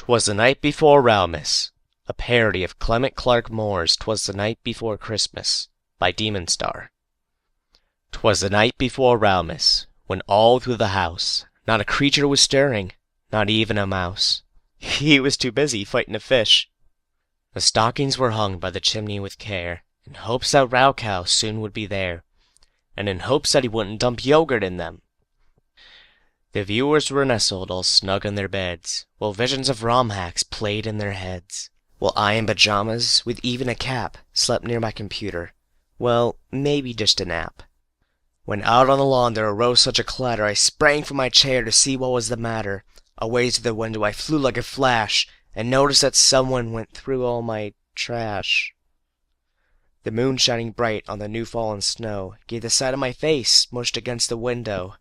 'Twas the night before Raomas, a parody of Clement Clarke Moore's 'Twas the Night Before Christmas by Demenstar. 'Twas the night before Raomas, when all through the house not a creature was stirring, not even a mouse. He was too busy fighting a fish. The stockings were hung by the chimney with care, in hopes that Raocow soon would be there, and in hopes that he wouldn't dump yogurt in them. The viewers were nestled all snug in their beds, while visions of rom hacks played in their heads, while I in pajamas, with even a cap, slept near my computer. Well, maybe just a nap. When out on the lawn there arose such a clatter, I sprang from my chair to see what was the matter. Away to the window I flew like a flash, and noticed that someone went through all my trash. The moon shining bright on the new-fallen snow gave the side of my face mushed against the window,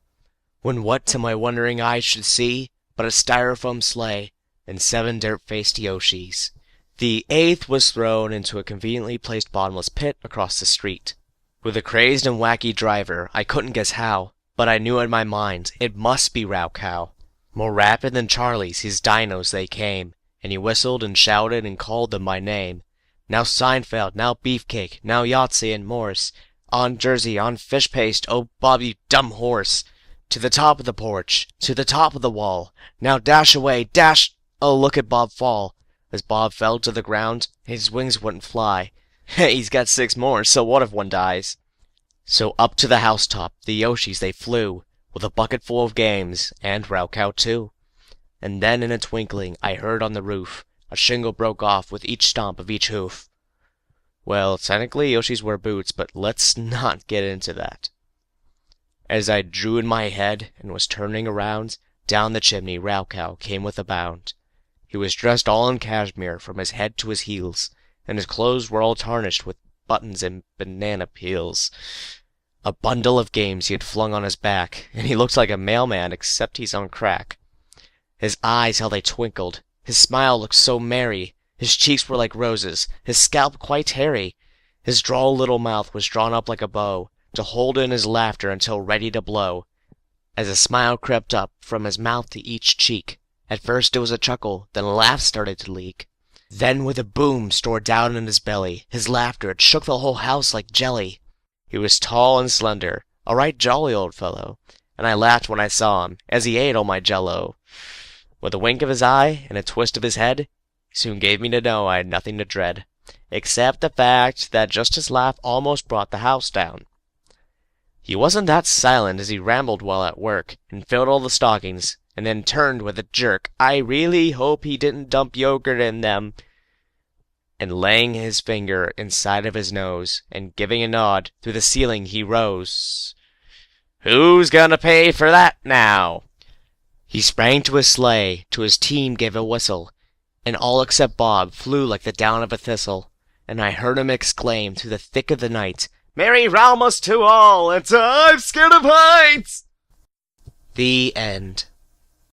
when what to my wondering eyes should see but a styrofoam sleigh and 7 dirt-faced Yoshis. The 8th was thrown into a conveniently placed bottomless pit across the street. With a crazed and wacky driver, I couldn't guess how, but I knew in my mind it must be Raocow. More rapid than Charlie's, his dinos they came, and he whistled and shouted and called them by name. Now Seinfeld, now Beefcake, now Yahtzee and Morse, on Jersey, on fish paste, oh Bob, you dumb horse! To the top of the porch, to the top of the wall, now dash away, dash! Oh, look at Bob fall! As Bob fell to the ground, his wings wouldn't fly. Hey, he's got 6 more, so what if one dies? So up to the housetop, the Yoshis they flew, with a bucket full of games, and Raocow too. And then in a twinkling I heard on the roof a shingle broke off with each stomp of each hoof. Well, technically Yoshis wear boots, but let's not get into that. As I drew in my head and was turning around, down the chimney Raocow came with a bound. He was dressed all in cashmere from his head to his heels, and his clothes were all tarnished with buttons and banana peels. A bundle of games he had flung on his back, and he looked like a mailman except he's on crack. His eyes, how they twinkled! His smile looked so merry! His cheeks were like roses, his scalp quite hairy. His droll little mouth was drawn up like a bow, to hold in his laughter until ready to blow. As a smile crept up from his mouth to each cheek, at first it was a chuckle, then a laugh started to leak. Then with a boom stored down in his belly, his laughter, it shook the whole house like jelly. He was tall and slender, a right jolly old fellow, and I laughed when I saw him, as he ate all my jello. With a wink of his eye and a twist of his head, he soon gave me to know I had nothing to dread, except the fact that just his laugh almost brought the house down. He wasn't that silent as he rambled while at work, and filled all the stockings, and then turned with a jerk. I really hope he didn't dump yogurt in them. And laying his finger inside of his nose, and giving a nod, through the ceiling he rose. "Who's gonna pay for that now?" He sprang to his sleigh, to his team gave a whistle, and all except Bob flew like the down of a thistle, and I heard him exclaim through the thick of the night, "Merry Raomas to all, and I'm scared of heights!" The end.